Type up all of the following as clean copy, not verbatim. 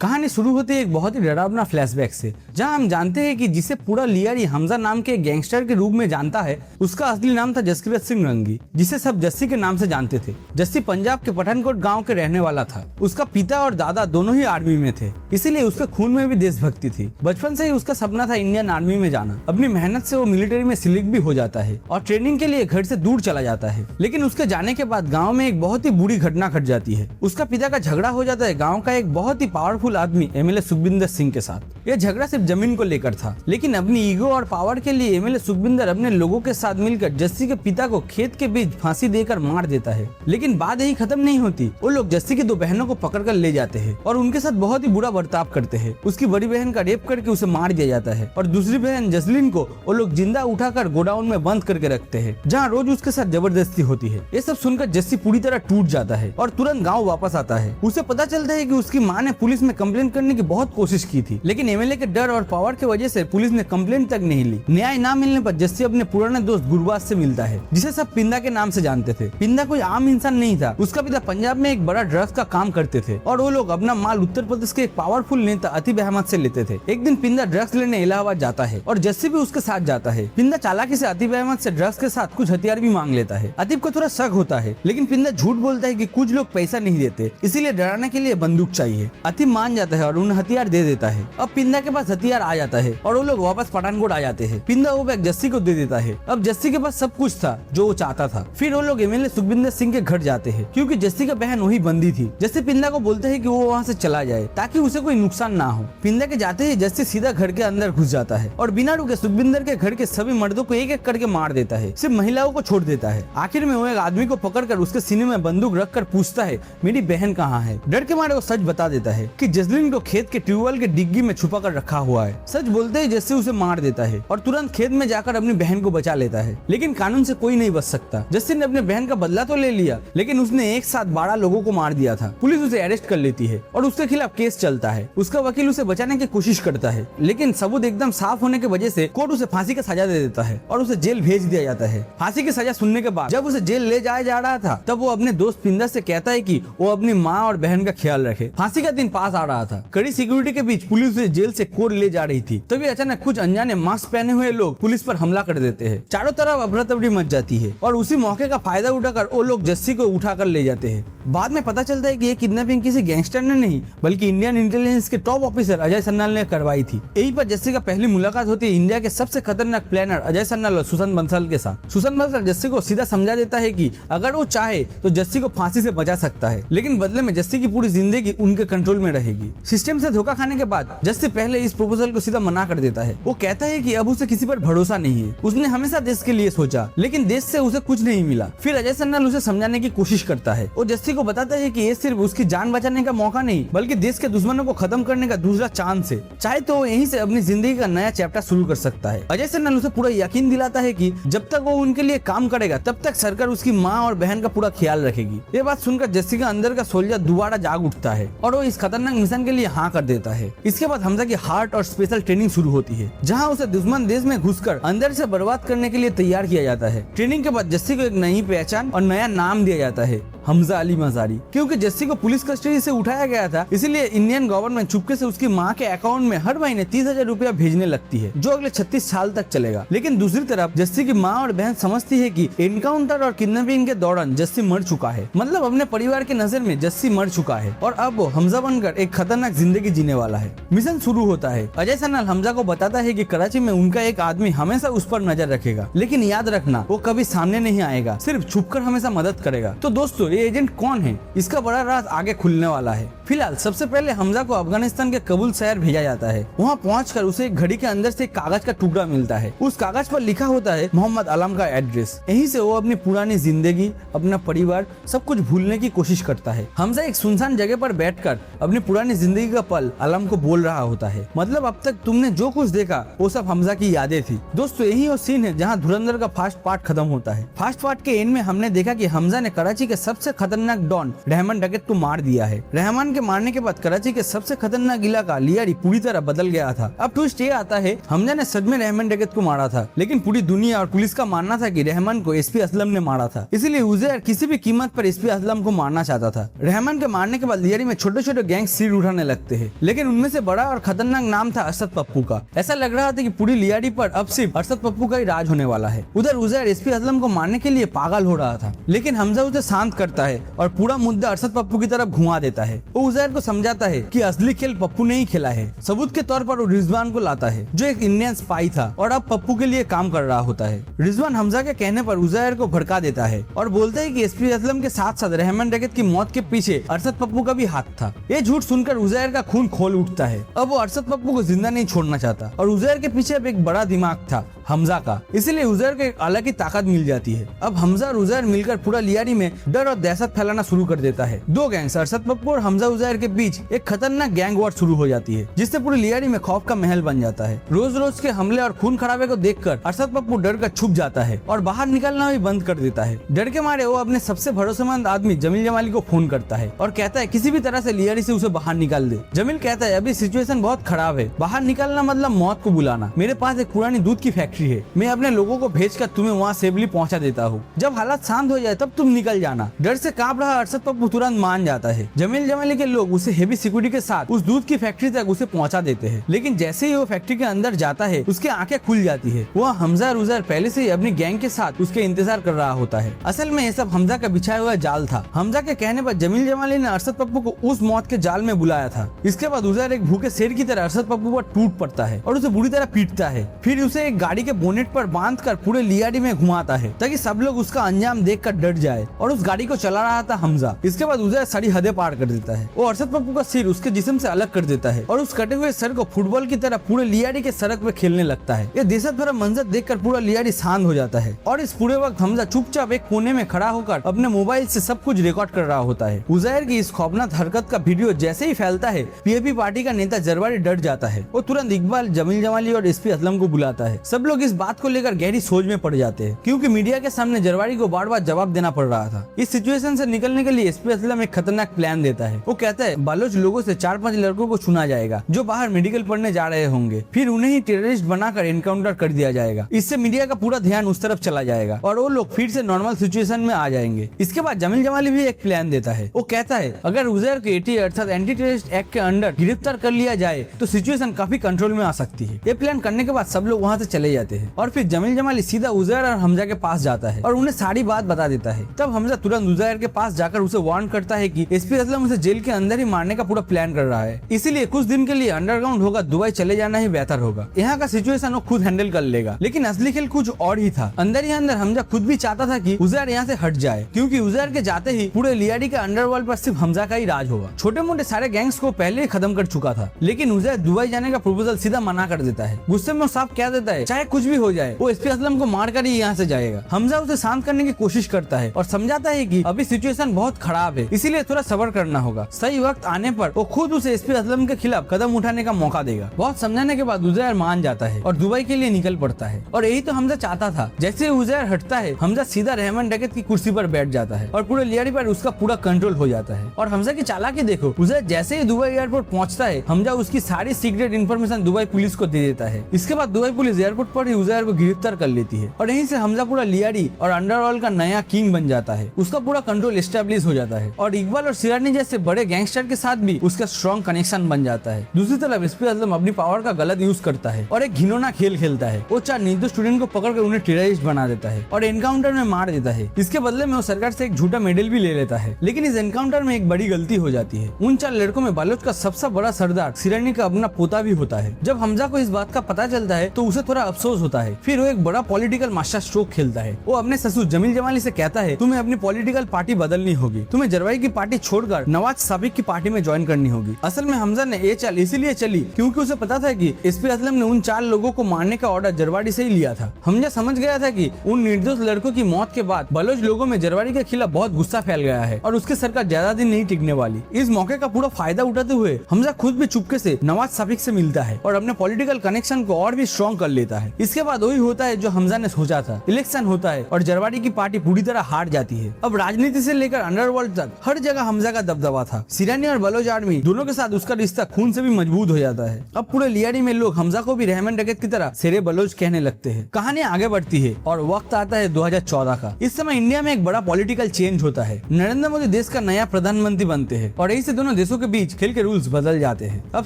कहानी शुरू होती है एक बहुत ही डरावना फ्लैशबैक से, जहां हम जानते हैं कि जिसे पूरा लियारी हमजा नाम के गैंगस्टर के रूप में जानता है, उसका असली नाम था जसकीरत सिंह रंगी, जिसे सब जस्सी के नाम से जानते थे। जस्सी पंजाब के पठानकोट गांव के रहने वाला था। उसका पिता और दादा दोनों ही आर्मी में थे, इसीलिए उसके खून में भी देशभक्ति थी। बचपन से ही उसका सपना था इंडियन आर्मी में जाना। अपनी मेहनत से वो मिलिट्री में सिलेक्ट भी हो जाता है और ट्रेनिंग के लिए घर से दूर चला जाता है। लेकिन उसके जाने के बाद गाँव में एक बहुत ही बुरी घटना घट जाती है। उसका पिता का झगड़ा हो जाता है गाँव का एक बहुत ही पावरफुल आदमी एमएलए सुखबिंदर सिंह के साथ। यह झगड़ा सिर्फ जमीन को लेकर था, लेकिन अपनी ईगो और पावर के लिए एमएलए सुखबिंदर अपने लोगों के साथ मिलकर जस्सी के पिता को खेत के बीच फांसी देकर मार देता है। लेकिन बात यही खत्म नहीं होती। वो लोग जस्सी की दो बहनों को पकड़कर ले जाते हैं और उनके साथ बहुत ही बुरा बर्ताव करते हैं। उसकी बड़ी बहन का रेप करके उसे मार दिया जाता है और दूसरी बहन जसलीन को वो लोग जिंदा उठाकर गोडाउन में बंद करके रखते हैं, जहाँ रोज उसके साथ जबरदस्ती होती है। ये सब सुनकर जस्सी पूरी तरह टूट जाता है और तुरंत गाँव वापस आता है। उसे पता चलता है कि उसकी माँ ने पुलिस में कंप्लेंट करने की बहुत कोशिश की थी, लेकिन एमएलए के डर और पावर की वजह से पुलिस ने कंप्लेंट तक नहीं ली। न्याय ना मिलने पर जस्सी अपने पुराने दोस्त गुरबाज से मिलता है, जिसे सब पिंदा के नाम से जानते थे। पिंदा कोई आम इंसान नहीं था। उसका पिता पंजाब में एक बड़ा ड्रग्स का काम करते थे और वो लोग अपना माल उत्तर प्रदेश के एक पावरफुल नेता अतीब अहमद से लेते थे। एक दिन पिंदा ड्रग्स लेने इलाहाबाद जाता है और जस्सी भी उसके साथ जाता है। पिंदा चालाकी से अतीब अहमद से ड्रग्स के साथ कुछ हथियार भी मांग लेता है। अतीब को थोड़ा शक होता है, लेकिन पिंदा झूठ बोलता है कि कुछ लोग पैसा नहीं देते, इसीलिए डराने के लिए बंदूक चाहिए। अतीब मान जाता है और उन्हें हथियार दे देता है। अब पिंदा के पास हथियार आ जाता है और वो लोग वापस पठानकोट आ जाते हैं। पिंदा वो बैग जस्सी को दे देता है। अब जस्सी के पास सब कुछ था जो वो चाहता था। फिर वो लोग एमएलए सुखबिंदर सिंह के घर जाते हैं, क्योंकि जस्सी का बहन वही बंदी थी। जस्सी पिंदा को बोलते है कि वो वहाँ से चला जाए ताकि उसे कोई नुकसान ना हो। पिंदा के जाते ही जस्सी सीधा घर के अंदर घुस जाता है और बिना रुके सुखबिंदर के घर के सभी मर्दों को एक एक करके मार देता है, सिर्फ महिलाओं को छोड़ देता है। आखिर में वो एक आदमी को पकड़कर उसके सीने में बंदूक रखकर पूछता है, मेरी बहन कहाँ है? डर के मारे वो सच बता देता है कि जसलीन को खेत के ट्यूबवेल के डिग्गी में छुपा कर रखा हुआ है। सच बोलते ही जस्सी उसे मार देता है और तुरंत खेत में जाकर अपनी बहन को बचा लेता है। लेकिन कानून से कोई नहीं बच सकता। जस्सी ने अपने बहन का बदला तो ले लिया, लेकिन उसने एक साथ 12 लोगों को मार दिया था। पुलिस उसे अरेस्ट कर लेती है और उसके खिलाफ केस चलता है। उसका वकील उसे बचाने की कोशिश करता है, लेकिन सबूत एकदम साफ होने की वजह से कोर्ट उसे फांसी का सजा दे देता है और उसे जेल भेज दिया जाता है। फांसी की सजा सुनने के बाद जब उसे जेल ले जाया जा रहा था, तब वो अपने दोस्त पिंदा से कहता है कि वो अपनी माँ और बहन का ख्याल रखे। फांसी का दिन पास आ रहा था। कड़ी सिक्योरिटी के बीच पुलिस उसे जेल से कोर्ट ले जा रही थी। तभी अचानक कुछ अनजाने मास्क पहने हुए लोग पुलिस पर हमला कर देते हैं। चारों तरफ अफरा तफरी मच जाती है और उसी मौके का फायदा उठाकर वो लोग जस्सी को उठाकर ले जाते हैं। बाद में पता चलता है कि ये किडनैपिंग किसी गैंगस्टर ने नहीं, बल्कि इंडियन इंटेलिजेंस के टॉप ऑफिसर अजय सन्नाल ने करवाई थी। यही पर जस्सी का पहली मुलाकात होती है इंडिया के सबसे खतरनाक प्लानर अजय सन्नाल और सुशांत बंसल के साथ। सुशांत बंसल जस्सी को सीधा समझा देता है कि अगर वो चाहे तो जस्सी को फांसी से बचा सकता है, लेकिन बदले में जस्सी की पूरी जिंदगी उनके कंट्रोल में रहेगी। सिस्टम से धोखा खाने के बाद जस्सी पहले इस प्रपोजल को सीधा मना कर देता है। वो कहता है कि अब उसे किसी पर भरोसा नहीं है। उसने हमेशा देश के लिए सोचा, लेकिन देश से उसे कुछ नहीं मिला। फिर अजय सन्नाल उसे समझाने की कोशिश करता है। वो जस्सी को बताता है कि ये सिर्फ उसकी जान बचाने का मौका नहीं, बल्कि देश के दुश्मनों को खत्म करने का दूसरा चांस है। चाहे तो वो यहीं से अपनी जिंदगी का नया चैप्टर शुरू कर सकता है। अजय सन्नाल उसे पूरा यकीन दिलाता है कि जब तक वो उनके लिए काम करेगा, तब तक सरकार उसकी माँ और बहन का पूरा ख्याल रखेगी। ये बात सुनकर जस्सी का अंदर का सोल्जर दोबारा जाग उठता है और वो इस खतरनाक मिशन के लिए हाँ कर देता है। इसके बाद हमजा की हार्ट और स्पेशल ट्रेनिंग शुरू होती है, जहाँ उसे दुश्मन देश में घुसकर अंदर से बर्बाद करने के लिए तैयार किया जाता है। ट्रेनिंग के बाद जस्सी को एक नई पहचान और नया नाम दिया जाता है, हमजा अली मजारी। क्योंकि जस्सी को पुलिस कस्टडी से उठाया गया था, इसलिए इंडियन गवर्नमेंट चुपके से उसकी माँ के अकाउंट में हर महीने 30,000 रुपया भेजने लगती है, जो अगले 36 साल तक चलेगा। लेकिन दूसरी तरफ जस्सी की माँ और बहन समझती है कि एनकाउंटर और किडनैपिंग के दौरान जस्सी मर चुका है। मतलब अपने परिवार की नजर में जस्सी मर चुका है और अब वो हमजा बनकर एक खतरनाक जिंदगी जीने वाला है। मिशन शुरू होता है। अजय सन्नाल हमजा को बताता है कि कराची में उनका एक आदमी हमेशा उस पर नजर रखेगा, लेकिन याद रखना वो कभी सामने नहीं आएगा, सिर्फ छुपकर हमेशा मदद करेगा। तो दोस्तों, ये एजेंट कौन है, इसका बड़ा राज आगे खुलने वाला है। फिलहाल सबसे पहले हमजा को अफगानिस्तान के कबूल शहर भेजा जाता है। वहाँ पहुंचकर उसे एक घड़ी के अंदर से कागज का टुकड़ा मिलता है। उस कागज पर लिखा होता है मोहम्मद आलम का एड्रेस। यहीं से वो अपनी पुरानी जिंदगी, अपना परिवार, सब कुछ भूलने की कोशिश करता है। हमजा एक सुनसान जगह पर बैठकर अपनी पुरानी जिंदगी का पल आलम को बोल रहा होता है, मतलब अब तक तुमने जो कुछ देखा वो सब हमजा की यादें थी। दोस्तों, यही वो सीन है जहाँ धुरंधर का फर्स्ट पार्ट खत्म होता है। फर्स्ट पार्ट के एंड में हमने देखा कि हमजा ने कराची के सबसे खतरनाक डॉन रहमान डकैत को मार दिया है। रहमान के मारने के बाद कराची के सबसे खतरनाक इलाका लियारी पूरी तरह बदल गया था। अब ट्विस्ट ये आता है, हमजा ने सच में रहमान डकैत को मारा था, लेकिन पूरी दुनिया और पुलिस का मानना था कि रहमान को एसपी असलम ने मारा था। इसीलिए उजैर किसी भी कीमत पर एसपी असलम को मारना चाहता था। रहमान के मारने के बाद लियारी में छोटे छोटे गैंग सिर उठाने लगते हैं, लेकिन उनमें से बड़ा और खतरनाक नाम था अरशद पप्पू का। ऐसा लग रहा था कि पूरी लियारी पर अब सिर्फ अरशद पप्पू का ही राज होने वाला है। उधर उजैर एसपी असलम को मारने के लिए पागल हो रहा था, लेकिन हमजा उसे शांत करता है और पूरा मुद्दा अरशद पप्पू की तरफ घुमा देता है। वो उजैर को समझाता है कि असली खेल पप्पू ने ही खेला है। सबूत के तौर पर वो रिजवान को लाता है, जो एक इंडियन स्पाई था और अब पप्पू के लिए काम कर रहा होता है। रिजवान हमजा के कहने पर उजैर को भड़का देता है और बोलता है कि एसपी असलम के साथ साथ रहमान डकैत की मौत के पीछे अरशद पप्पू का भी हाथ था। ये झूठ सुनकर उजैर का खून खोल उठता है। अब वो अरशद पप्पू को जिंदा नहीं छोड़ना चाहता और उजैर के पीछे अब एक बड़ा दिमाग था हमजा का, इसलिए उजैर को एक अलग ही ताकत मिल जाती है। अब हमजा और उजैर मिलकर पूरा लियारी में डर और दहशत फैलाना शुरू कर देता है। दो गैंग्स अरशद पप्पू और हमजा उजैर के बीच एक खतरनाक गैंग वॉर शुरू हो जाती है, जिससे पूरी लियारी में खौफ का महल बन जाता है। रोज रोज के हमले और खून खराबे को देखकर अरशद पप्पू डर कर छुप जाता है और बाहर निकलना भी बंद कर देता है। डर के मारे वो अपने सबसे भरोसेमंद आदमी जमील जमाली को फोन करता है और कहता है किसी भी तरह से लियारी से उसे बाहर निकाल दे। जमील कहता है अभी सिचुएशन बहुत खराब है, बाहर निकलना मतलब मौत को बुलाना। मेरे पास एक पुरानी दूध की फैक्ट्री है, मैं अपने लोगों को भेजकर तुम्हें वहाँ सेफली पहुँचा देता हूँ। जब हालात शांत हो जाए तब तुम निकल जाना। डर से कांप रहा अरशद पप्पू तुरंत मान जाता है। जमील जमाली के लोग उसे हेवी सिक्योरिटी के साथ उस दूध की फैक्ट्री तक उसे पहुँचा देते हैं, लेकिन जैसे ही वो फैक्ट्री के अंदर जाता है उसकी आंखें खुल जाती है। वह हमजा और उजैर पहले से ही अपनी गैंग के साथ उसके इंतजार कर रहा होता है। असल में ये सब हमजा का बिछाया हुआ जाल था। हमजा के कहने पर जमील जमाली ने अरशद पप्पू को उस मौत के जाल में बुलाया था। इसके बाद उजैर एक भूखे शेर की तरह अरशद पप्पू पर टूट पड़ता है और उसे बुरी तरह पीटता है। फिर उसे एक गाड़ी के बोनेट पर बांधकर पूरे लियारी में घुमाता है ताकि सब लोग उसका अंजाम देखकर डर जाए। और उस गाड़ी को चला रहा था हमजा। इसके बाद उजैर सारी हदें पार कर देता है। वो अरशद पप्पू का सिर उसके जिस्म से अलग कर देता है और उस कटे हुए सर को फुटबॉल की तरह पूरे लियारी के सड़क पे खेलने लगता है। ये दहशत भरा मंजर देखकर पूरा लियारी शांत हो जाता है और इस पूरे वक्त हमजा चुपचाप एक कोने में खड़ा होकर अपने मोबाइल से सब कुछ रिकॉर्ड कर रहा होता है। उजैर की इस खौफनाक हरकत का वीडियो जैसे ही फैलता है, पीएपी पार्टी का नेता जरवारी डर जाता है। वो तुरंत इकबाल, जमील जमाली और एसपी असलम को बुलाता है। सब लोग इस बात को लेकर गहरी सोच में पड़ जाते हैं, क्योंकि मीडिया के सामने जरवारी को बार बार जवाब देना पड़ रहा था। इस सिचुएशन से निकलने के लिए एसपी असलम एक खतरनाक प्लान देता है। वो कहता है बालोच लोगों से 4-5 लड़कों को चुना जाएगा जो बाहर मेडिकल पढ़ने जा रहे होंगे, फिर उन्हें ही टेररिस्ट बनाकर एनकाउंटर कर दिया जाएगा। इससे मीडिया का पूरा ध्यान उस तरफ चला जाएगा और वो लोग फिर से नॉर्मल सिचुएशन में आ जाएंगे। इसके बाद जमील जमाली भी एक प्लान देता है। वो कहता है अगर उजैर को एटी अर्थात एंटी टेररिस्ट एक्ट के अंडर गिरफ्तार कर लिया जाए तो सिचुएशन काफी कंट्रोल में आ सकती है। ये प्लान करने के बाद सब लोग वहाँ से चले जाते हैं और फिर जमील जमाली सीधा उजैर और हमजा के पास जाता है और उन्हें सारी बात बता देता है। तब हमजा तुरंत उजैर के पास जाकर उसे वार्न करता है कि एसपी असलम उसे जेल के अंदर ही मारने का पूरा प्लान कर रहा है, इसीलिए कुछ दिन के लिए अंडरग्राउंड होगा दुबई चले जाना ही बेहतर होगा। यहाँ का सिचुएशन वो खुद हैंडल कर लेगा। लेकिन असली खेल कुछ और ही था। अंदर ही अंदर हमजा खुद भी चाहता था कि उजैर यहाँ से हट जाए, क्योंकि उजैर के जाते ही पूरे लियारी के अंडरवर्ल्ड पर सिर्फ हमजा का ही राज होगा। छोटे मोटे सारे गैंग्स को पहले ही खत्म कर चुका था, लेकिन उजैर दुबई जाने का प्रपोजल सीधा मना कर देता है। गुस्से में साफ कह देता है चाहे कुछ भी हो जाए वो एसपी असलम को मार कर ही यहाँ से जाएगा। हमजा उसे शांत करने की कोशिश करता है और समझाता है कि अभी सिचुएशन बहुत खराब है, इसीलिए थोड़ा सब्र करना होगा। सही वक्त आने पर वो खुद उसे एसपी असलम के खिलाफ कदम उठाने का मौका देगा। बहुत समझाने के बाद उजैर मान जाता है और दुबई के लिए निकल पड़ता है। और यही तो हमजा चाहता था। जैसे उजैर हटता है, हमजा सीधा रहमान डकैत की कुर्सी पर बैठ जाता है और पूरे लियारी पर उसका पूरा कंट्रोल हो जाता है। और हमजा की चालाकी देखो, उजैर जैसे ही दुबई एयरपोर्ट पहुंचता है, हमजा उसकी सारी सीक्रेट इन्फॉर्मेशन दुबई पुलिस को दे देता है। इसके बाद दुबई पुलिस एयरपोर्ट पर ही उजैर को गिरफ्तार कर लेती है और यहीं से हमजा पूरा लियारी और अंडरवर्ल्ड का नया किंग बन जाता है। उसका पूरा कंट्रोल एस्टेब्लिश हो जाता है और इकबाल और सिरानी जैसे बड़े गैंगस्टर के साथ भी उसका स्ट्रॉन्ग कनेक्शन बन जाता है। दूसरी तरफ एसपी असलम अपनी पावर का गलत यूज करता है और एक घिनौना खेल खेलता है। वो 4 निर्दोष स्टूडेंट को पकड़कर उन्हें टेररिस्ट बना देता है और एनकाउंटर में मार देता है। इसके बदले में वो सरकार से एक झूठा मेडल भी ले लेता है। लेकिन इस एनकाउंटर में एक बड़ी गलती हो जाती है। उन 4 लड़कों में बालोच का सबसे बड़ा सरदार सिरानी का अपना पोता भी होता है। जब हमजा को इस बात का पता चलता है तो उसे थोड़ा अफसोस होता है। फिर वो एक बड़ा पॉलिटिकल मास्टर स्ट्रोक खेलता है। वो अपने ससुर जमील जमाली से कहता है तुम्हें अपनी पॉलिटिकल पार्टी बदलनी होगी, तुम्हें जरवाई की पार्टी छोड़कर नवाज साबिक की पार्टी में ज्वाइन करनी होगी। असल में हमजा ने ये चाल इसीलिए चली क्योंकि उसे पता था कि एसपी असलम ने उन 4 लोगों को मारने का ऑर्डर जरवाड़ी से ही लिया था। हमजा समझ गया था कि उन निर्दोष लड़कों की मौत के बाद बलोच लोगों में जरवाड़ी के खिलाफ बहुत गुस्सा फैल गया है और उसकी सरकार ज्यादा दिन नहीं टिकने वाली। इस मौके का पूरा फायदा उठाते हुए हमजा खुद भी चुपके से नवाज साबिक से मिलता है और अपने पॉलिटिकल कनेक्शन को और भी स्ट्रॉन्ग कर लेता है। इसके बाद वही होता है जो हमजा ने सोचा था। इलेक्शन होता है और जरवाड़ी की पार्टी पूरी तरह हार जाती है। अब राजनीति से लेकर अंडरवर्ल्ड तक हर जगह हमजा का दबदबा था। सिरानी और बलोच आर्मी दोनों के साथ उसका रिश्ता खून से भी मजबूत हो जाता है। अब पूरे लियारी में लोग हमजा को भी रहमान डकैत की तरह शेरे बलोच कहने लगते हैं। कहानी आगे बढ़ती है और वक्त आता है 2014 का। इस समय इंडिया में एक बड़ा पॉलिटिकल चेंज होता है। नरेंद्र मोदी देश का नया प्रधानमंत्री बनते हैं और यही से दोनों देशों के बीच खेल के रूल्स बदल जाते हैं। अब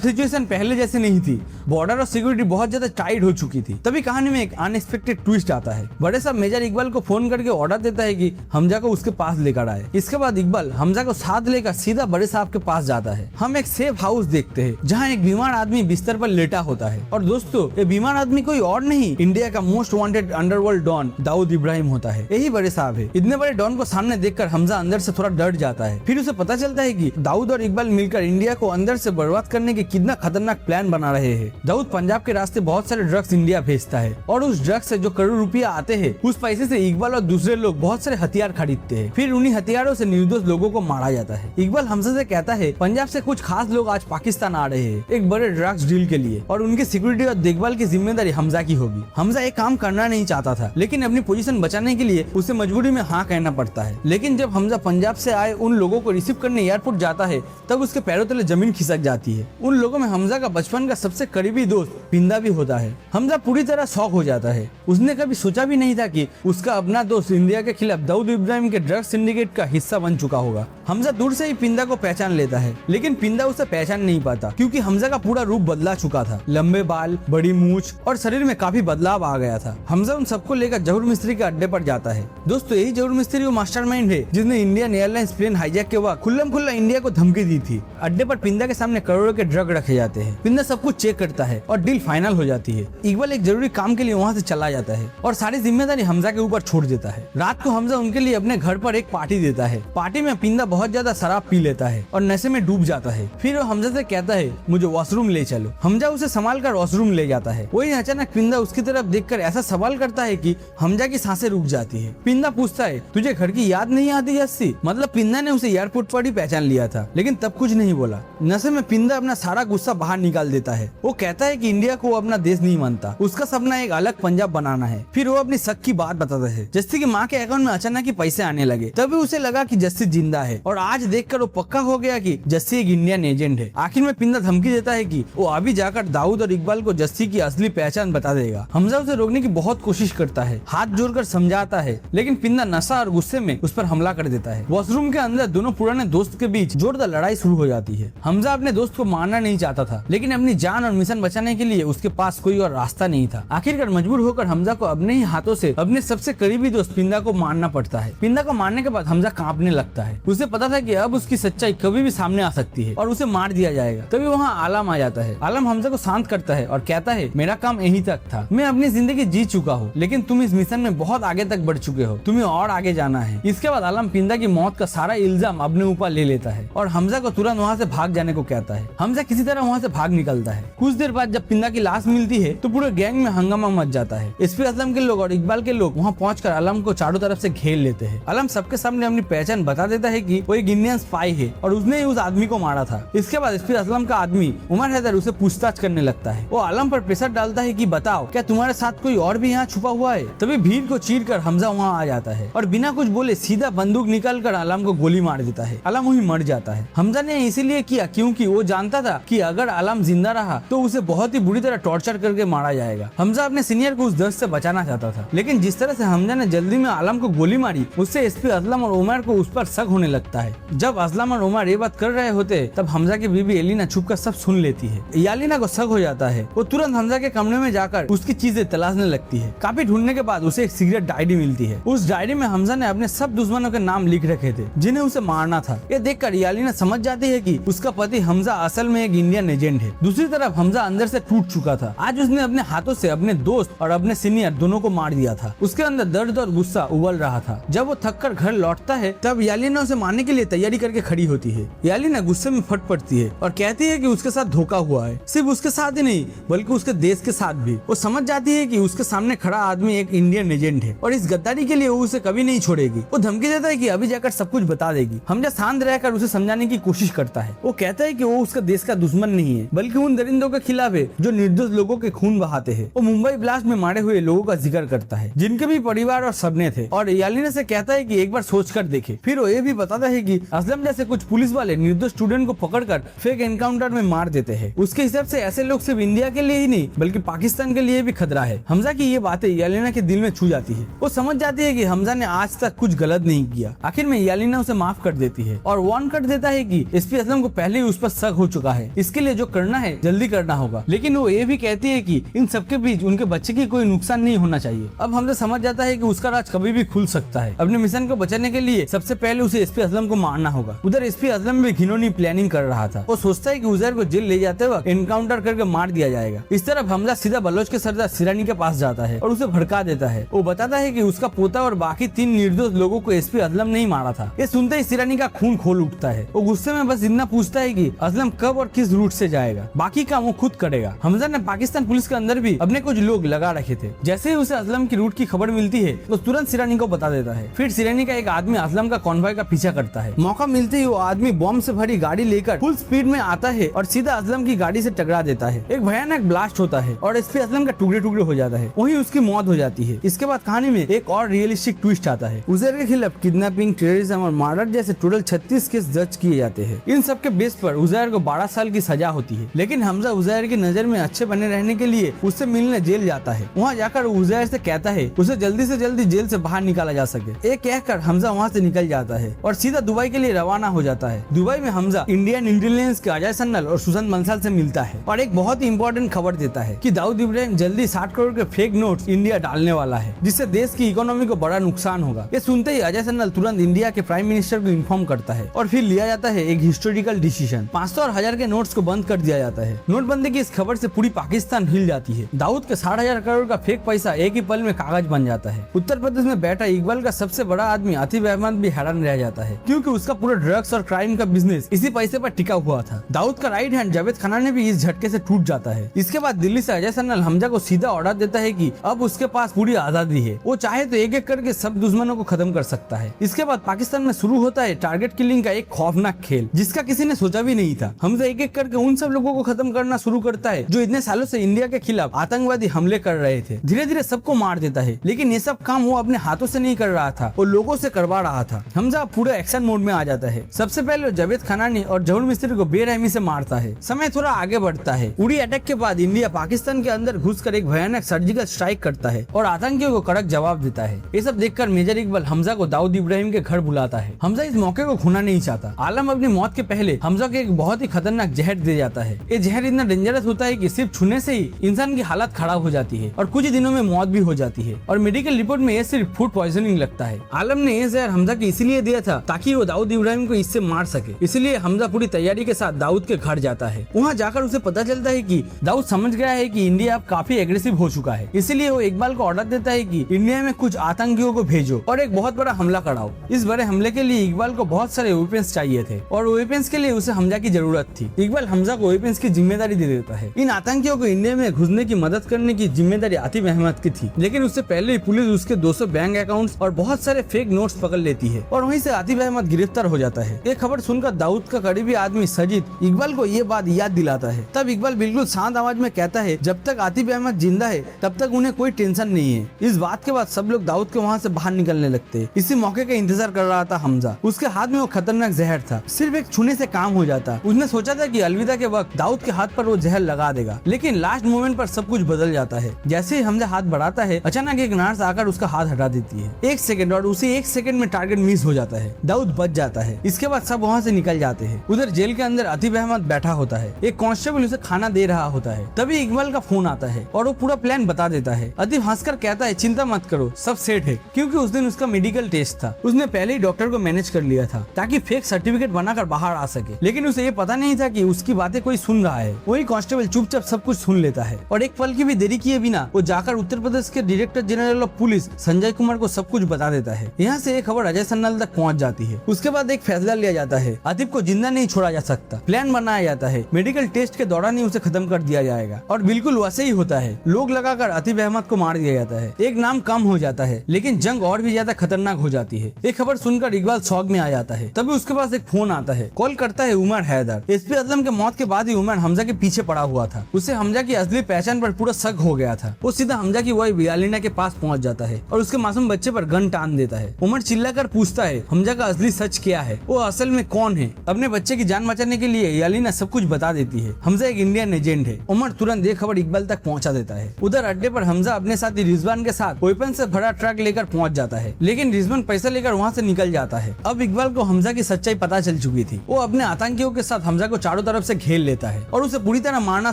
सिचुएशन पहले जैसे नहीं थी। बॉर्डर और सिक्योरिटी बहुत ज्यादा टाइट हो चुकी थी। तभी कहानी में एक अनएक्सपेक्टेड ट्विस्ट आता है। बड़े साहब मेजर इकबाल को फोन करके ऑर्डर देता है कि हमजा को उसके पास लेकर आए। इसके बाद इकबाल हमजा को साथ लेकर सीधा बड़े साहब के पास जाता है। हम एक सेफ हाउस देखते हैं जहाँ एक बीमार आदमी बिस्तर पर लेटा होता है। और दोस्तों, ये बीमार आदमी कोई और नहीं, इंडिया का most wanted underworld don Dawood Ibrahim होता है। यही बड़े साहब है। इतने बड़े डॉन को सामने देखकर हमजा अंदर से थोड़ा डर जाता है। फिर उसे पता चलता है कि दाऊद और इकबाल मिलकर इंडिया को अंदर से बर्बाद करने के कितना खतरनाक प्लान बना रहे हैं। दाऊद पंजाब के रास्ते बहुत सारे ड्रग्स इंडिया भेजता है और उस ड्रग्स से जो करोड़ रुपया आते हैं उस पैसे से इकबाल और दूसरे लोग बहुत सारे हथियार खरीदते हैं। फिर उन्हीं हथियारों से निर्दोष लोगों को मारा जाता है। इकबाल हमजा से कहता है पंजाब से कुछ खास लोग आज पाकिस्तान आ रहे हैं एक बड़े ड्रग्स डील के लिए और उनकी सिक्योरिटी और देखभाल की जिम्मेदारी हमजा की होगी। हमजा एक काम करना नहीं चाहता था, लेकिन अपनी पोजीशन बचाने के लिए उसे मजबूरी में हाँ कहना पड़ता है। लेकिन जब हमजा पंजाब से आए उन लोगों को रिसीव करने एयरपोर्ट जाता है तब उसके पैरों तले जमीन खिसक जाती है। उन लोगों में हमजा का बचपन का सबसे करीबी दोस्त पिंदा भी होता है। हमजा पूरी तरह शॉक हो जाता है। उसने कभी सोचा भी नहीं था कि उसका अपना दोस्त इंडिया के खिलाफ दाऊद इब्राहिम के ड्रग्स सिंडिकेट का हिस्सा बन चुका होगा। हमजा दूर से ही पिंदा को पहचान लेता है, लेकिन पिंदा उसे पहचान नहीं पाता क्योंकि हमजा का पूरा रूप बदला चुका था। लंबे बाल, बड़ी मूंछ और शरीर में काफी बदलाव आ गया था। हमजा उन सबको लेकर जहूर मिस्त्री के अड्डे पर जाता है। दोस्तों, यही जहूर मिस्त्री वो मास्टरमाइंड है जिसने इंडियन एयरलाइंस प्लेन हाईजैक के वक्त खुल्लम खुल्ला इंडिया को धमकी दी थी। अड्डे पर पिंदा के सामने करोड़ों के ड्रग रखे जाते हैं। पिंदा सब कुछ चेक करता है और डील फाइनल हो जाती है। इकबाल एक जरूरी काम के लिए वहाँ से चला जाता है और सारी जिम्मेदारी हमजा के ऊपर छोड़ देता है। रात को हमजा उनके लिए अपने घर पर एक पार्टी देता है। पार्टी में पिंदा बहुत ज्यादा शराब पी लेता है और नशे में डूब जाता है। फिर वो हमजा से कहता है मुझे वॉशरूम ले चलो। हमजा उसे संभाल कर वॉशरूम ले जाता है। वही अचानक पिंदा उसकी तरफ देखकर ऐसा सवाल करता है कि हमजा की सांसें रुक जाती है। पिंदा पूछता है तुझे घर की याद नहीं आती जस्सी? मतलब पिंदा ने उसे एयरपोर्ट पर ही पहचान लिया था, लेकिन तब कुछ नहीं बोला। नशे में पिंदा अपना सारा गुस्सा बाहर निकाल देता है। वो कहता है कि इंडिया को अपना देश नहीं मानता, उसका सपना एक अलग पंजाब बनाना है। फिर वो अपनी शक की बात बताता है। जस्सी की माँ के अकाउंट में अचानक ही पैसे आने लगे। तभी उसे लगा कि जस्सी जिंदा है और आज देखकर वो पक्का हो गया कि जस्सी एक इंडियन एजेंट है। आखिर में पिंदा धमकी देता है कि वो अभी जाकर दाऊद और इकबाल को जस्सी की असली पहचान बता देगा। हमजा उसे रोकने की बहुत कोशिश करता है, हाथ जोड़कर समझाता है, लेकिन पिंदा नशा और गुस्से में उस पर हमला कर देता है। वॉशरूम के अंदर दोनों पुराने दोस्त के बीच जोरदार लड़ाई शुरू हो जाती है। हमजा अपने दोस्त को मारना नहीं चाहता था, लेकिन अपनी जान और मिशन बचाने के लिए उसके पास कोई और रास्ता नहीं था। आखिरकार मजबूर होकर हमजा को अपने ही हाथों से अपने सबसे करीबी दोस्त पिंदा को मारना पड़ता है। पिंदा को मारने के बाद हमजा कांपने लगता है। उसे पता था कि अब उसकी सच्चाई कभी भी सामने आ सकती है और उसे मार दिया जाएगा। तभी वहाँ आलम आ जाता है। आलम हमजा को शांत करता है और कहता है मेरा काम यही तक था, मैं अपनी जिंदगी जी चुका हूँ, लेकिन तुम इस मिशन में बहुत आगे तक बढ़ चुके हो, तुम्हें और आगे जाना है। इसके बाद आलम पिंदा की मौत का सारा इल्जाम अपने ऊपर ले लेता है और हमजा को तुरंत वहाँ से भाग जाने को कहता है। हमजा किसी तरह वहाँ से भाग निकलता है। कुछ देर बाद जब पिंदा की लाश मिलती है तो पूरे गैंग में हंगामा मच जाता है। एसपी असलम के लोग और इकबाल के लोग वहाँ पहुंचकर आलम को चारों तरफ से घेर लेते हैं। आलम सबके सामने अपनी पहचान बता देता है कि वो एक इंडियन स्पाई है और उसने ही उस आदमी को मारा था। इसके बाद एसपी असलम का आदमी उमर हैदर उसे पूछताछ करने लगता है। वो आलम पर प्रेशर डालता है कि बताओ क्या तुम्हारे साथ कोई और भी यहाँ छुपा हुआ है? तभी भीड़ को चीर कर हमजा वहाँ आ जाता है और बिना कुछ बोले सीधा बंदूक निकाल कर आलम को गोली मार देता है। आलम वही मर जाता है। हमजा ने इसीलिए किया क्योंकि वो जानता था कि अगर आलम जिंदा रहा तो उसे बहुत ही बुरी तरह टॉर्चर करके मारा जाएगा। हमजा अपने सीनियर को उस दर्द से बचाना चाहता था, लेकिन जिस तरह से हमजा ने जल्दी में आलम को गोली मारी उससे एसपी असलम और उमर को उस पर शक होने लगता है। जब असलम और उमर ये बात कर रहे होते तब हमजा की बीबी एलिना छुपकर सब सुन लेती है। एलिना को शक हो जाता है। वो तुरंत हमजा के कमरे में जाकर उसकी चीजें तलाशने लगती है। काफी ढूंढने के बाद उसे एक सिगरेट डायरी मिलती है। उस डायरी में हमजा ने अपने सब दुश्मनों के नाम लिख रखे थे जिन्हें उसे मारना था। ये देखकर एलिना समझ जाती है कि उसका पति हमजा असल में एक इंडियन एजेंट है। दूसरी तरफ हमजा अंदर से टूट चुका था। आज उसने अपने हाथों से अपने दोस्त और अपने सीनियर दोनों को मार दिया था। उसके अंदर दर्द और गुस्सा उबल रहा था। जब वो थक कर घर लौटता है तब एलिना उसे मारने जाने के लिए तैयारी करके खड़ी होती है। यालिना गुस्से में फट पड़ती है और कहती है कि उसके साथ धोखा हुआ है, सिर्फ उसके साथ ही नहीं बल्कि उसके देश के साथ भी। वो समझ जाती है कि उसके सामने खड़ा आदमी एक इंडियन एजेंट है और इस गद्दारी के लिए वो उसे कभी नहीं छोड़ेगी। वो धमकी देता है कि अभी जाकर सब कुछ बता देगी। हमजा शांत रहकर उसे समझाने की कोशिश करता है। वो कहता है कि वो उसका देश का दुश्मन नहीं है बल्कि उन दरिंदों के खिलाफ है जो निर्दोष लोगों के खून बहाते हैं। वो मुंबई ब्लास्ट में मारे हुए लोगों का जिक्र करता है जिनके भी परिवार और सपने थे और यालिना से कहता है कि एक बार सोच कर देखे। फिर वो ये भी बताता है कि असलम जैसे कुछ पुलिस वाले निर्दोष स्टूडेंट को पकड़कर फेक एनकाउंटर में मार देते हैं। उसके हिसाब से ऐसे लोग सिर्फ इंडिया के लिए ही नहीं बल्कि पाकिस्तान के लिए भी खतरा है। हमजा की ये बातें यालिना के दिल में छू जाती है। वो समझ जाती है कि हमजा ने आज तक कुछ गलत नहीं किया। आखिर में यालिना उसे माफ कर देती है और वार्न कर देता है कि एसपी असलम को पहले ही उस पर शक हो चुका है, इसके लिए जो करना है जल्दी करना होगा। लेकिन वो ये भी कहती है कि इन सबके बीच उनके बच्चे की कोई नुकसान नहीं होना चाहिए। अब हमजा समझ जाता है कि उसका राज कभी भी खुल सकता है। अपने मिशन को बचाने के लिए सबसे पहले उसे एसपी असलम को मारना होगा। उधर एसपी असलम भी घिनौनी प्लानिंग कर रहा था। वो सोचता है कि उजैर को जेल ले जाते वक्त एनकाउंटर करके मार दिया जाएगा। इस तरफ हमजा सीधा बलोच के सरदार सिरानी के पास जाता है और उसे भड़का देता है। वो बताता है कि उसका पोता और बाकी 3 निर्दोष लोगों को एसपी असलम नहीं मारा था। ये सुनते ही सिरानी का खून खोल उठता है। वो गुस्से में बस इतना पूछता है कि असलम कब और किस रूट से जाएगा, बाकी काम वो खुद करेगा। हमजा ने पाकिस्तान पुलिस के अंदर भी अपने कुछ लोग लगा रखे थे। जैसे ही उसे असलम की रूट की खबर मिलती है तो तुरंत सिरानी को बता देता है। फिर सिरानी का एक आदमी असलम का कॉन्वॉय का पीछा करता है। मौका मिलते ही वो आदमी बॉम्ब से भरी गाड़ी लेकर फुल स्पीड में आता है और सीधा असलम की गाड़ी से टकरा देता है। एक भयानक ब्लास्ट होता है और एसपी असलम का टुकड़े टुकड़े हो जाता है। वहीं उसकी मौत हो जाती है। इसके बाद कहानी में एक और रियलिस्टिक ट्विस्ट आता है। उजैर के खिलाफ किडनैपिंग, टेररिज्म और मर्डर जैसे टोटल 36 केस दर्ज किए जाते हैं। इन सब के बेस पर उजैर को 12 साल की सजा होती है। लेकिन हमजा उजैर की नजर में अच्छे बने रहने के लिए उससे मिलने जेल जाता है। वहाँ जाकर उजैर से कहता है उसे जल्दी से जल्दी जेल से बाहर निकाला जा सके। ये कहकर हमजा वहाँ से निकल जाता है और सीधा दुबई के लिए रवाना हो जाता है। दुबई में हमजा इंडियन इंटेलिजेंस के अजय सन्नल और सुशांत बंसल से मिलता है और एक बहुत ही इंपॉर्टेंट खबर देता है कि दाऊद इब्राहिम जल्दी 60 करोड़ के फेक नोट्स इंडिया डालने वाला है, जिससे देश की इकोनॉमी को बड़ा नुकसान होगा। ये सुनते ही अजय सन्नल तुरंत इंडिया के प्राइम मिनिस्टर को इन्फॉर्म करता है और फिर लिया जाता है एक हिस्टोरिकल डिसीजन। 500 और 1000 के नोट्स को बंद कर दिया जाता है। नोटबंदी की इस खबर से पूरी पाकिस्तान हिल जाती है। दाऊद के 60,000 करोड़ का फेक पैसा एक ही पल में कागज बन जाता है। उत्तर प्रदेश में बैठा इकबाल का सबसे बड़ा आदमी आतिफ अहमद भी हैरान रह जाता है क्योंकि उसका पूरा ड्रग्स और क्राइम का बिजनेस इसी पैसे पर टिका हुआ था। दाऊद का राइट हैंड जावेद खनाने भी इस झटके से टूट जाता है। इसके बाद दिल्ली से अजय सन्नल हमजा को सीधा ऑर्डर देता है कि अब उसके पास पूरी आजादी है। वो चाहे तो एक एक करके सब दुश्मनों को खत्म कर सकता है। इसके बाद पाकिस्तान में शुरू होता है टारगेट किलिंग का एक खौफनाक खेल जिसका किसी ने सोचा भी नहीं था। हमजा एक एक करके उन सब लोगों को खत्म करना शुरू करता है जो इतने सालों से इंडिया के खिलाफ आतंकवादी हमले कर रहे थे। धीरे धीरे सबको मार देता है। लेकिन ये सब काम वो अपने हाथों से नहीं कर रहा था, वो लोगों से करवा रहा था। हमजा पूरा एक्शन मोड में आ जाता है। सबसे पहले जावेद खनानी और जहूर मिस्त्री को बेरहमी से मारता है। समय थोड़ा आगे बढ़ता है। उड़ी अटैक के बाद इंडिया पाकिस्तान के अंदर घुसकर एक भयानक सर्जिकल स्ट्राइक करता है और आतंकियों को कड़क जवाब देता है। ये सब देखकर मेजर इकबाल हमजा को दाऊद इब्राहिम के घर बुलाता है। हमजा इस मौके को खोना नहीं चाहता। आलम अपनी मौत के पहले हमजा को एक बहुत ही खतरनाक जहर दे जाता है। ये जहर इतना डेंजरस होता है कि सिर्फ छूने से ही इंसान की हालत खराब हो जाती है और कुछ दिनों में मौत भी हो जाती है और मेडिकल रिपोर्ट में ये सिर्फ फूड पॉइजनिंग लगता है। आलम ने ये जहर हमजा को इसीलिए दिया था ताकि वो दाऊद इब्राहिम को इससे मार सके। इसलिए हमजा पूरी तैयारी के साथ दाऊद के घर जाता है। वहाँ जाकर उसे पता चलता है कि दाऊद समझ गया है कि इंडिया अब काफी एग्रेसिव हो चुका है। इसलिए वो इकबाल को ऑर्डर देता है कि इंडिया में कुछ आतंकियों को भेजो और एक बहुत बड़ा हमला कराओ। इस बड़े हमले के लिए इकबाल को बहुत सारे वेपन्स चाहिए थे और वेपन्स के लिए उसे हमजा की जरूरत थी। इकबाल हमजा को वेपन्स की जिम्मेदारी दे देता है। इन आतंकियों को इंडिया में घुसने की मदद करने की जिम्मेदारी आतिफ अहमद की थी। लेकिन उससे पहले ही पुलिस उसके 200 बैंक अकाउंट्स और बहुत सारे फेक नोट्स पकड़ लेती है और वहीं से आतिफ अहमद गिरफ्तार हो जाता है। ये खबर सुनकर दाऊद का करीबी आदमी सजीद इकबाल को ये बात याद दिलाता है। तब इकबाल बिल्कुल शांत आवाज में कहता है जब तक आतिफ अहमद जिंदा है तब तक उन्हें कोई टेंशन नहीं है। इस बात के बाद सब लोग दाऊद के वहाँ से बाहर निकलने लगते हैं। इसी मौके का इंतजार कर रहा था हमजा। उसके हाथ में वो खतरनाक जहर था, सिर्फ एक छूने से काम हो जाता। उसने सोचा था कि अलविदा के वक्त दाऊद के हाथ पर वो जहर लगा देगा, लेकिन लास्ट मोमेंट पर सब कुछ बदल जाता है। जैसे ही हमजा हाथ बढ़ाता है अचानक एक नर्स आकर उसका हाथ हटा देती है। 1 सेकंड और उसी 1 सेकंड में टारगेट मिस हो जाता है। दाऊद बच जाता है। इसके बाद सब वहाँ से निकल जाते हैं। उधर जेल के अंदर आतिफ अहमद बैठा होता है। एक कांस्टेबल उसे खाना दे रहा होता है। तभी इकबाल का फोन आता है और वो पूरा प्लान बता देता है। आतिफ हंसकर कहता है चिंता मत करो, सब सेट है, क्योंकि उस दिन उसका मेडिकल टेस्ट था। उसने पहले ही डॉक्टर को मैनेज कर लिया था ताकि फेक सर्टिफिकेट बनाकर बाहर आ सके। लेकिन उसे ये पता नहीं था कि उसकी बातें कोई सुन रहा है। वही कांस्टेबल चुपचाप सब कुछ सुन लेता है और एक पल की भी देरी किए बिना वो जाकर उत्तर प्रदेश के director general of police Sanjay Kumar को सब कुछ बता देता है। यहाँ से एक खबर अजय सन्नल तक पहुँच जाती है। है। उसके बाद एक फैसला लिया जाता है, आतिफ को जिंदा नहीं छोड़ा जा सकता। प्लान बनाया जाता है, मेडिकल टेस्ट के दौरान ही उसे खत्म कर दिया जाएगा और बिल्कुल वैसे ही होता है। लोग लगाकर आतिफ अहमद को मार दिया जाता है। एक नाम कम हो जाता है, लेकिन जंग और भी ज्यादा खतरनाक हो जाती है। एक खबर सुनकर इकबाल शॉक में आ जाता है। तभी उसके पास एक फोन आता है। कॉल करता है उमर हैदर। एसपी असलम के मौत के बाद ही उमर हमजा के पीछे पड़ा हुआ था। उसे हमजा की असली पहचान पर पूरा शक हो गया था। वो सीधा हमजा की वाइफ यालिना के पास पहुंच जाता है और उसके मासूम बच्चे पर गन टान देता है। उमर चिल्लाकर पूछता है हमजा का असली सच क्या है, वो असल में कौन है। अपने बच्चे की जान बचाने के लिए यालिना सब कुछ बता देती है। हमजा एक इंडियन एजेंट है। उमर तुरंत ये खबर इकबाल तक पहुंचा देता है। उधर अड्डे पर हमजा अपने साथी रिजवान के साथ वेपन से भरा ट्रक लेकर पहुंच जाता है, लेकिन रिजवान पैसा लेकर वहां से निकल जाता है। अब इकबाल को हमजा की सच्चाई पता चल चुकी थी। वो अपने आतंकियों के साथ हमजा को चारों तरफ से घेर लेता है और उसे पूरी तरह मारना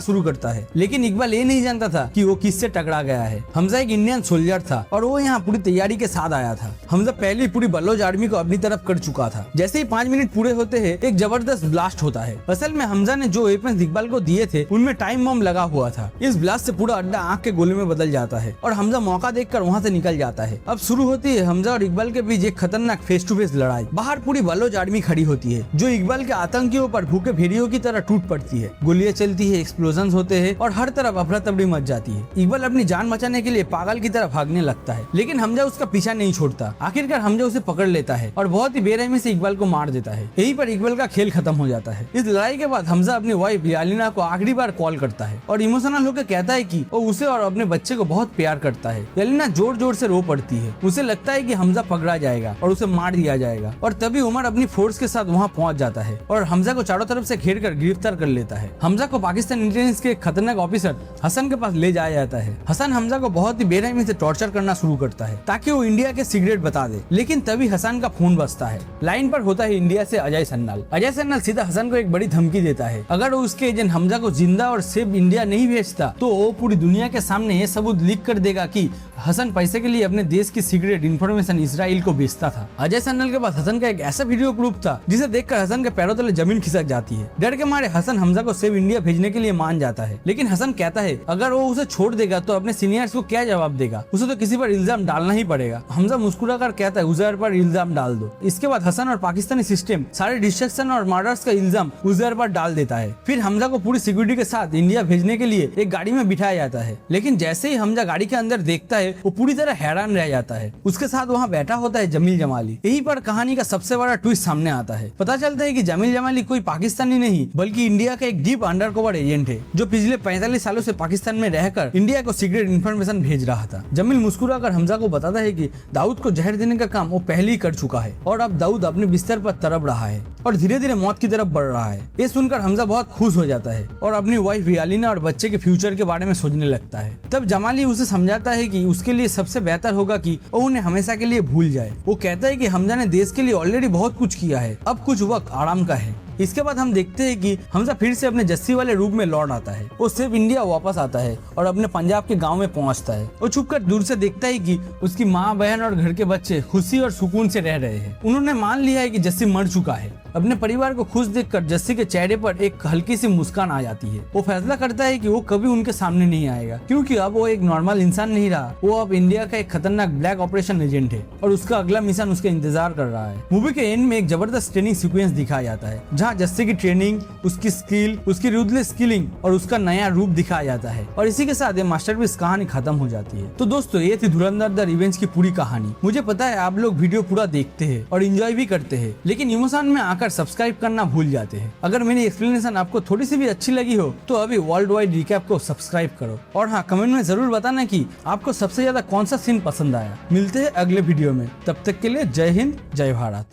शुरू करता है। लेकिन इकबाल ये नहीं जानता था कि वो किससे टकरा गया है। हमजा एक इंडियन सोल्जर था और वो यहाँ पूरी तैयारी के साथ आया था। हमजा पहले ही पूरी बलोच आर्मी को अपनी तरफ कर चुका था। जैसे ही 5 मिनट पूरे होते हैं, एक जबरदस्त ब्लास्ट होता है। असल में हमजा ने जो वेपन इकबाल को दिए थे उनमें टाइम बम लगा हुआ था। इस ब्लास्ट से पूरा अड्डा आग के गोले में बदल जाता है और हमजा मौका देखकर वहाँ से निकल जाता है। अब शुरू होती है हमजा और इकबाल के बीच एक खतरनाक फेस टू फेस लड़ाई। बाहर पूरी बलोच आर्मी खड़ी होती है जो इकबाल के आतंकियों पर भूखे भेड़ियों की तरह टूट पड़ती है। गोलियां चलती है, एक्सप्लोजन होते हैं और हर तरफ अफरा तफरी मच जाती है। इकबाल अपनी जान बचाने के लिए पागल की तरह भागने लगता है, लेकिन हमजा उसका पीछा नहीं छोड़ता। आखिरकार हमजा उसे पकड़ लेता है और बहुत ही बेरहमी से इकबाल को मार देता है। यहीं पर इकबाल का खेल खत्म हो जाता है। इस लड़ाई के बाद हमजा अपनी वाइफ यालिना को आखिरी बार कॉल करता है और इमोशनल होकर कहता है कि वो उसे और अपने बच्चे को बहुत प्यार करता है। यालिना जोर जोर से रो पड़ती है। उसे लगता है कि हमजा पकड़ा जाएगा और उसे मार दिया जाएगा। और तभी उमर अपनी फोर्स के साथ वहाँ पहुँच जाता है और हमजा को चारों तरफ से घेर कर गिरफ्तार कर लेता है। हमजा को पाकिस्तान इंटेलिजेंस के खतरनाक ऑफिसर हसन के पास ले जाया जाता है। हसन हमजा को बहुत ही बेरहमी से टॉर्चर करना शुरू करता है ताकि वो इंडिया के सीक्रेट बता दे। लेकिन तभी हसन का फोन बजता है। लाइन पर होता है इंडिया से अजय सन्नाल। अजय सन्नाल सीधा हसन को एक बड़ी धमकी देता है, अगर वो उसके एजेंट हमजा को जिंदा और सेफ इंडिया नहीं भेजता तो वो पूरी दुनिया के सामने ये सबूत लीक कर देगा कि हसन पैसे के लिए अपने देश की सीक्रेट इन्फॉर्मेशन इसराइल को बेचता था। अजय सन्नाल के पास हसन का एक ऐसा वीडियो प्रूफ था जिसे देखकर हसन के पैरों तले जमीन खिसक जाती है। डर के मारे हसन हमजा को सेफ इंडिया भेजने के लिए मान जाता है, लेकिन हसन कहता है अगर वो उसे छोड़ देगा तो अपने सीनियर्स को क्या जवाब देगा, उसे तो किसी पर इल्जाम डालना ही पड़ेगा। हमजा मुस्कुराकर कहता है उजैर पर इल्जाम डाल दो। इसके बाद हसन और पाकिस्तानी सिस्टम सारे डिस्ट्रक्शन और मर्डर्स का इल्जाम उजैर पर डाल देता है। फिर हमजा को पूरी सिक्योरिटी के साथ इंडिया भेजने के लिए एक गाड़ी में बिठाया जाता है, लेकिन जैसे ही हमजा गाड़ी के अंदर देखता है वो पूरी तरह हैरान रह जाता है। उसके साथ वहाँ बैठा होता है जमील जमाली। यहीं पर कहानी का सबसे बड़ा ट्विस्ट सामने आता है। पता चलता है कि जमील जमाली कोई पाकिस्तानी नहीं बल्कि इंडिया का एक डीप अंडरकवर एजेंट है जो पिछले 45 सालों से पाकिस्तान में रहकर इंडिया को सीक्रेट इन्फॉर्मेशन भेज रहा था। जमील मुस्कुराकर हमजा को बताता है कि दाऊद को जहर देने का काम वो पहले ही कर चुका है और अब दाऊद अपने बिस्तर पर तड़प रहा है और धीरे धीरे मौत की तरफ बढ़ रहा है। ये सुनकर हमजा बहुत खुश हो जाता है और अपनी वाइफ यालिना और बच्चे के फ्यूचर के बारे में सोचने लगता है। तब जमाली उसे समझाता है कि उसके लिए सबसे बेहतर होगा कि वो उन्हें हमेशा के लिए भूल जाए। वो कहता है कि हमजा ने देश के लिए ऑलरेडी बहुत कुछ किया है, अब कुछ वक्त आराम का है। इसके बाद हम देखते हैं कि हमजा फिर से अपने जस्सी वाले रूप में लौट आता है। वो सिर्फ इंडिया वापस आता है और अपने पंजाब के गांव में पहुंचता है। वो छुपकर दूर से देखता है कि उसकी माँ, बहन और घर के बच्चे खुशी और सुकून से रह रहे हैं। उन्होंने मान लिया है कि जस्सी मर चुका है। अपने परिवार को खुश देखकर जस्सी के चेहरे पर एक हल्की सी मुस्कान आ जाती है। वो फैसला करता है कि वो कभी उनके सामने नहीं आएगा, क्योंकि अब वो एक नॉर्मल इंसान नहीं रहा। वो अब इंडिया का एक खतरनाक ब्लैक ऑपरेशन एजेंट है और उसका अगला मिशन उसके इंतजार कर रहा है। मूवी के एंड में एक जबरदस्त ट्रेनिंग सीक्वेंस दिखाया जाता है जहाँ जस्सी की ट्रेनिंग, उसकी स्किल, उसकी रूथलेस किलिंग और उसका नया रूप दिखाया जाता है। और इसी के साथ ये मास्टरपीस कहानी खत्म हो जाती है। तो दोस्तों, ये थी धुरंधर द रिवेंज की पूरी कहानी। मुझे पता है आप लोग वीडियो पूरा देखते हैं और एंजॉय भी करते हैं, लेकिन इमोशन में आकर सब्सक्राइब करना भूल जाते हैं। अगर मेरी एक्सप्लेनेशन आपको थोड़ी सी भी अच्छी लगी हो तो अभी वर्ल्ड वाइड रिकैप को सब्सक्राइब करो। और हाँ, कमेंट में जरूर बताना कि आपको सबसे ज्यादा कौन सा सीन पसंद आया। मिलते हैं अगले वीडियो में, तब तक के लिए जय हिंद, जय भारत।